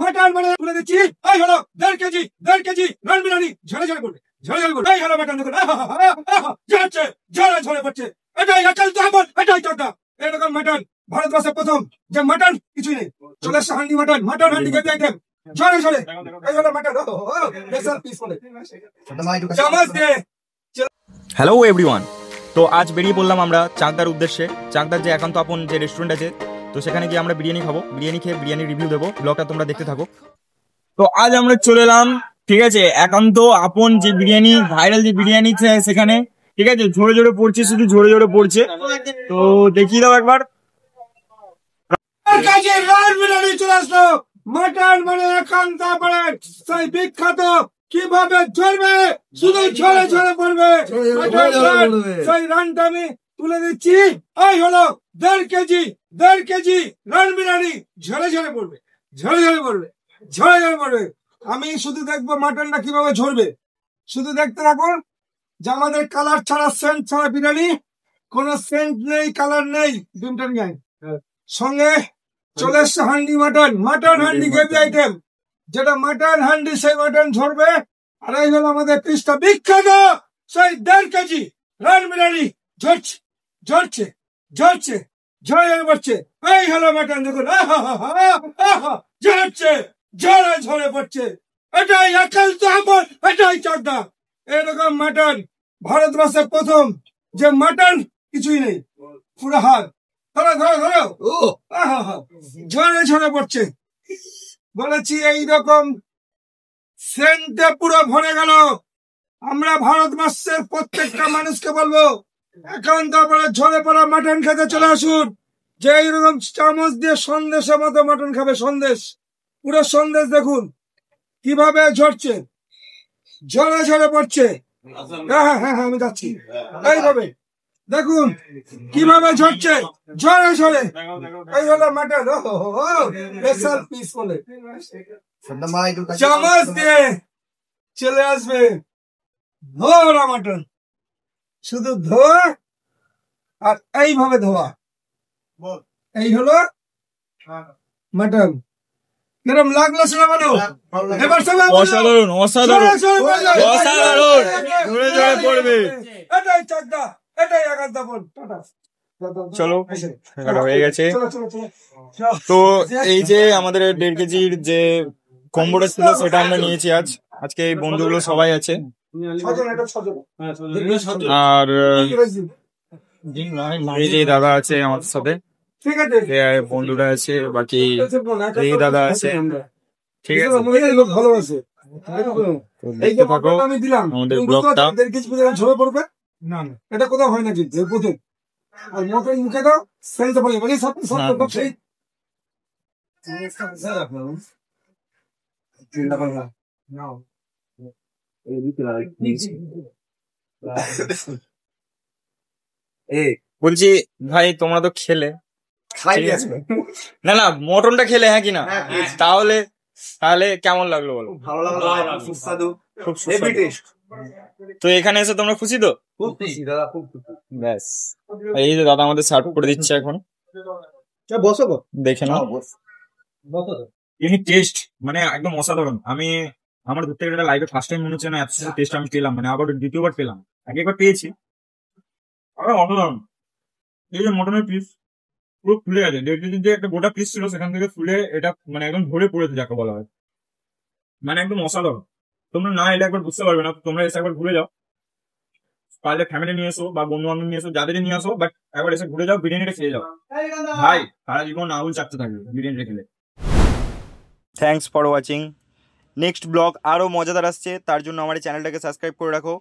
Mutton মানে তুলে দিচ্ছি, এই হলো 1.5 কেজি রান বিরিয়ানি, ঝরে ঝরে পড়বে, ঝরে ঝরে পড়বে। এই হলো মাটন, দেখুন ঝরছে, ঝরে ঝরে পড়ছে। এটাই আকাল তাহমত, এটাই চর্চা। এরকম মাটন ভারতবর্ষে প্রথম যে মাটন কিছুই নেই। চলে আসছে হান্ডি মাটন, মাটন হান্ডি খেতে আইটেম, ঝরে ঝরে। এই হলো মাটন, স্পেশাল পিস বলে চামচ দিয়ে। হ্যালো এভরিওয়ান, তো আজ বেরিয়ে পড়লাম আমরা চাকদার উদ্দেশ্যে। চাকদার যে একান্ত আপন যে রেস্টুরেন্ট আছে, তো সেখানে গিয়ে আমরা বিরিয়ানি খাবো, বিরিয়ানি খেয়ে বিরিয়ানির রিভিউ দেবো। ব্লগটা তোমরা দেখতে থাকো। তো আজ আমরা চলে এলাম, ঠিক আছে, একান্ত আপন যে বিরিয়ানি, ভাইরাল যে বিরিয়ানি সেখানে, ঠিক আছে। ঝরে ঝরে পড়ছে, শুধু ঝরে ঝরে পড়ছে। তো দেখিয়ে দাও একবার। বিরিয়ানি চলে আসলো। মাটন মানে একান্ত আপন সেই বিখ্যাত, কিভাবে ঝরবে, শুধু ঝরে ঝরে পড়বে। সেই রানটা আমি তুলে দিচ্ছি। এই হলো 1.5 কেজি রান বিরিয়ানি, ঝরে ঝরে পড়বে, ঝরে ঝরে পড়বে, ঝরে ঝরে পড়বে। আমি শুধু দেখবো মাটনটা কিভাবে ঝরবে, শুধু দেখতে থাকুন। যে আমাদের কালার ছাড়া, সেন্ট ছাড়া বিরিয়ানি, কোন সেন্ট নেই, কালার নেই। ডিমটা নিয়ে সঙ্গে চলে এসছে handi mutton, mutton handi gravy item, যেটা মাটন হান্ডি, সেই মাটন ঝরবে। আর এই হলো আমাদের পিসটা বিখ্যাত, সেই 1.5 কেজি রান বিরিয়ানি, ঝরছে ঝরছে ঝরছে, ঝরে ঝরে পড়ছে। এই হলো মাটন, দেখুন ঝরছে, ঝরে ঝরে পড়ছে। এটাই আকাল তাহমত, এটাই চর্চা। এরকম মাটন ভারতবর্ষে প্রথম যে মাটন কিছুই নেই, পুরো হাত ধরো ধরো ধরো, ঝরে ঝরে পড়ছে। বলেছি এইরকম সেন্টে পুরো ভরে গেল। আমরা ভারতবর্ষের প্রত্যেকটা মানুষকে বলবো, একান্ত পরে ঝরে পড়া মাটন খেতে চলে আসুন। যে এইরকম চামচ দিয়ে সন্দেশের মতো মাটন খাবে, সন্দেশ, পুরো সন্দেশ। দেখুন কিভাবে ঝরছে, ঝরে ঝরে পড়ছে। হ্যাঁ হ্যাঁ হ্যাঁ, আমি যাচ্ছি। এইভাবে দেখুন কিভাবে ঝরছে, ঝরে ঝরে। এই হলো মাটন, স্পেশাল পিস বলে চামচ দিয়ে চলে আসবে। ধোয়া মাটন, শুধু ধোয়া আর এইভাবে ধোয়া। এই হলো মাটন। কিরম লাগলো শোনা বলো এবার? অসাধারণ, অসাধারণ, অসাধারণ, ঝরে ঝরে পড়বে। এটাই চাকদা, এটাই একান্ত আপন। চলো, হয়ে গেছে। তো এই যে আমাদের 1.5 কেজির যে কম্বোটা ছিল, সেটা আমরা নিয়েছি আজ। আজকে এই বন্ধুগুলো সবাই আছে, আর এই যে দাদা আছে আমাদের সাথে, বন্ধুরা আছে, বাকি এই দাদা আছে, ঠিক আছে। ভালোবাসে দেখতে থাকো আমাদের ব্লগটা। 1.5 কেজি ঝরে পড়বে না, এটা কোথাও হয় না কিন্তু প্রথম। আর মটন মুখে দাও, সেলতে পারি মানে সব সেই বলছি ভাই, তোমরা তো খেলে, না না মটনটা খেলে, হ্যাঁ কিনা, তাহলে তাহলে কেমন লাগলো বলো? ভালো লাগলো, সুস্বাদু, খুব সুস্বাদু। তো এখানে এসে তোমরা খুশি তো? খুব খুশি দাদা, খুব খুশি। ব্যাস, এই যে দাদা আমাদের সার্ভ করে দিচ্ছে এখন, বসো দেখে নাও। ইনি টেস্ট মানে একদম অসাধারণ। আমি আমার দূর থেকে এটা লাইভে ফার্স্ট টাইম মনে হচ্ছে না, এত টেস্ট আমি পেলাম, মানে আবার দ্বিতীয়বার পেলাম। আগেবার পেয়েছি, অসাধারণ। এই যে মটনের পিস পুরো ফুলে গেছে, 1.5 কেজি যে একটা গোটা পিস ছিল, সেখান থেকে ফুলে এটা মানে একদম ভরে পড়েছে, যাকে বলা হয়। মানে একদম অসাধারণ। তোমরা না এলে একবার বুঝতে পারবে না। তোমরা এসে একবার ঘুরে যাও, পারলে ফ্যামিলি নিয়ে এসো বা বন্ধু বান্ধব নিয়ে এসো, যাদের নিয়ে আসো, বাট একবার এসে ঘুরে যাও, বিরিয়ানিটা খেয়ে যাও ভাই, সারা জীবন আঙুল চাপতে থাকবে বিরিয়ানিটা খেলে। Thanks for watching. Next blog আরও মজাদার আসছে, তার জন্য আমার এই চ্যানেলটাকে সাবস্ক্রাইব করে রাখো।